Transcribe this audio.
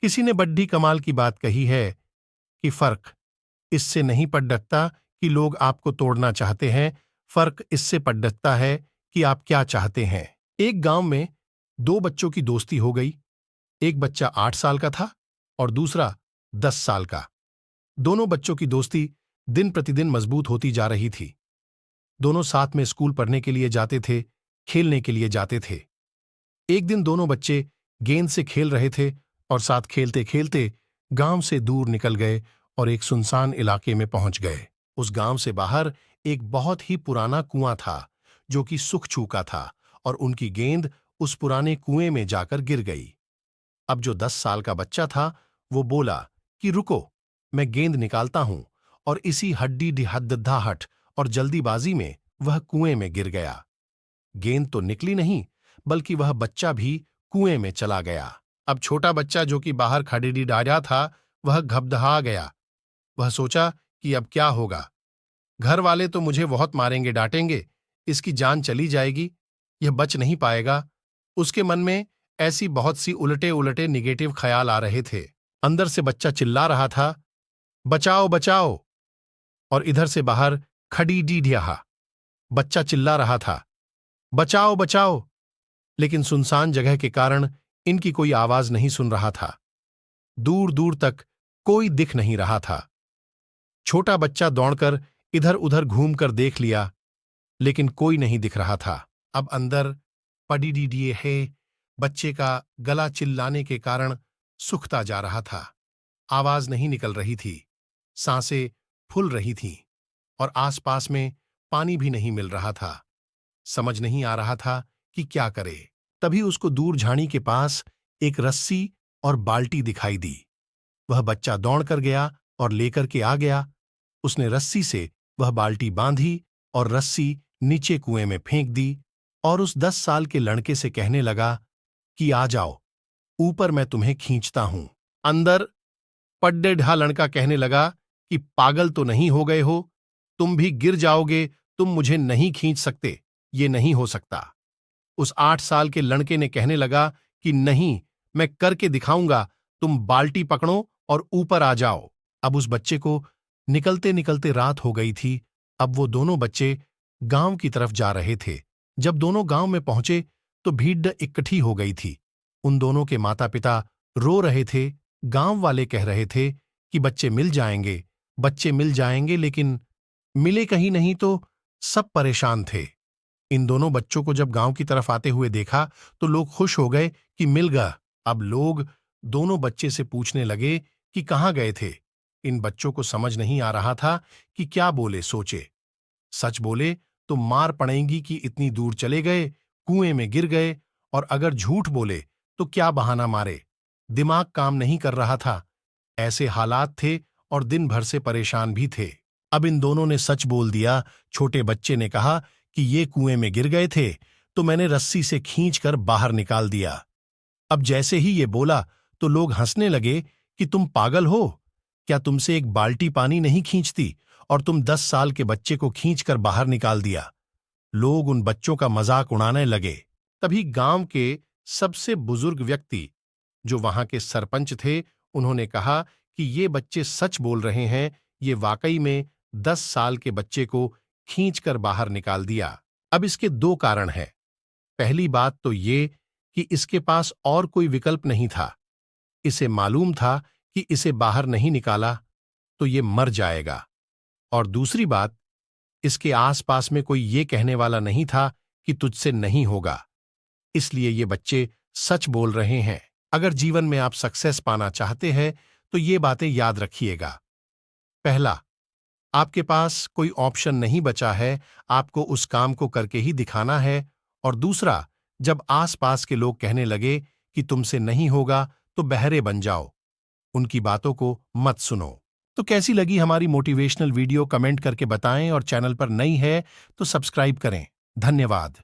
किसी ने बड्डी कमाल की बात कही है कि फर्क इससे नहीं पड़ता कि लोग आपको तोड़ना चाहते हैं, फर्क इससे पड़ता है कि आप क्या चाहते हैं। एक गांव में दो बच्चों की दोस्ती हो गई। एक बच्चा 8 साल का था और दूसरा 10 साल का। दोनों बच्चों की दोस्ती दिन प्रतिदिन मजबूत होती जा रही थी। दोनों साथ में स्कूल पढ़ने के लिए जाते थे, खेलने के लिए जाते थे। एक दिन दोनों बच्चे गेंद से खेल रहे थे और साथ खेलते खेलते गांव से दूर निकल गए और एक सुनसान इलाके में पहुंच गए। उस गांव से बाहर एक बहुत ही पुराना कुआं था जो कि सूख चुका था और उनकी गेंद उस पुराने कुएं में जाकर गिर गई। अब जो 10 साल का बच्चा था वो बोला कि रुको, मैं गेंद निकालता हूं, और इसी हड्डी ढिहद्दाहट और जल्दीबाजी में वह कुएं में गिर गया। गेंद तो निकली नहीं, बल्कि वह बच्चा भी कुएं में चला गया। अब छोटा बच्चा जो कि बाहर खड़ेडी डाजा था, वह घबराह गया। वह सोचा कि अब क्या होगा। घर वाले तो मुझे बहुत मारेंगे, डांटेंगे, इसकी जान चली जाएगी, यह बच नहीं पाएगा। उसके मन में ऐसी बहुत सी उलटे उलटे निगेटिव ख्याल आ रहे थे। अंदर से बच्चा चिल्ला रहा था, बचाओ बचाओ, और इधर से बाहर खड़ी ढिया बच्चा चिल्ला रहा था, बचाओ बचाओ, लेकिन सुनसान जगह के कारण इनकी कोई आवाज नहीं सुन रहा था। दूर दूर तक कोई दिख नहीं रहा था। छोटा बच्चा दौड़कर इधर उधर घूमकर देख लिया, लेकिन कोई नहीं दिख रहा था। अब अंदर पड़ी डी है बच्चे का गला चिल्लाने के कारण सूखता जा रहा था। आवाज नहीं निकल रही थी, सांसें फूल रही थीं और आसपास में पानी भी नहीं मिल रहा था। समझ नहीं आ रहा था कि क्या करे। तभी उसको दूर झाड़ी के पास एक रस्सी और बाल्टी दिखाई दी। वह बच्चा दौड़कर गया और लेकर के आ गया। उसने रस्सी से वह बाल्टी बांधी और रस्सी नीचे कुएं में फेंक दी और उस 10 साल के लड़के से कहने लगा कि आ जाओ, ऊपर मैं तुम्हें खींचता हूं। अंदर पड्डे ढा लड़का कहने लगा कि पागल तो नहीं हो गए हो, तुम भी गिर जाओगे, तुम मुझे नहीं खींच सकते, ये नहीं हो सकता। उस 8 साल के लड़के ने कहने लगा कि नहीं, मैं करके दिखाऊंगा, तुम बाल्टी पकड़ो और ऊपर आ जाओ। अब उस बच्चे को निकलते निकलते रात हो गई थी। अब वो दोनों बच्चे गांव की तरफ जा रहे थे। जब दोनों गांव में पहुंचे तो भीड़ इकट्ठी हो गई थी। उन दोनों के माता पिता रो रहे थे। गांव वाले कह रहे थे कि बच्चे मिल जाएंगे, बच्चे मिल जाएंगे, लेकिन मिले कहीं नहीं। तो सब परेशान थे। इन दोनों बच्चों को जब गांव की तरफ आते हुए देखा तो लोग खुश हो गए कि मिल गया। अब लोग दोनों बच्चे से पूछने लगे कि कहाँ गए थे। इन बच्चों को समझ नहीं आ रहा था कि क्या बोले सोचे। सच बोले तो मार पड़ेगी कि इतनी दूर चले गए, कुएं में गिर गए, और अगर झूठ बोले तो क्या बहाना मारे। दिमाग काम नहीं कर रहा था। ऐसे हालात थे और दिन भर से परेशान भी थे। अब इन दोनों ने सच बोल दिया। छोटे बच्चे ने कहा कि ये कुएं में गिर गए थे तो मैंने रस्सी से खींचकर बाहर निकाल दिया। अब जैसे ही ये बोला तो लोग हंसने लगे कि तुम पागल हो, क्या तुमसे एक बाल्टी पानी नहीं खींचती और तुम 10 साल के बच्चे को खींचकर बाहर निकाल दिया। लोग उन बच्चों का मजाक उड़ाने लगे। तभी गांव के सबसे बुजुर्ग व्यक्ति जो वहां के सरपंच थे, उन्होंने कहा कि ये बच्चे सच बोल रहे हैं, ये वाकई में 10 साल के बच्चे को खींचकर बाहर निकाल दिया। अब इसके दो कारण हैं। पहली बात तो ये कि इसके पास और कोई विकल्प नहीं था। इसे मालूम था कि इसे बाहर नहीं निकाला तो ये मर जाएगा। और दूसरी बात, इसके आसपास में कोई ये कहने वाला नहीं था कि तुझसे नहीं होगा। इसलिए ये बच्चे सच बोल रहे हैं। अगर जीवन में आप सक्सेस पाना चाहते हैं तो ये बातें याद रखिएगा। पहला, आपके पास कोई ऑप्शन नहीं बचा है, आपको उस काम को करके ही दिखाना है। और दूसरा, जब आसपास के लोग कहने लगे कि तुमसे नहीं होगा तो बहरे बन जाओ, उनकी बातों को मत सुनो। तो कैसी लगी हमारी मोटिवेशनल वीडियो कमेंट करके बताएं, और चैनल पर नई है तो सब्सक्राइब करें। धन्यवाद।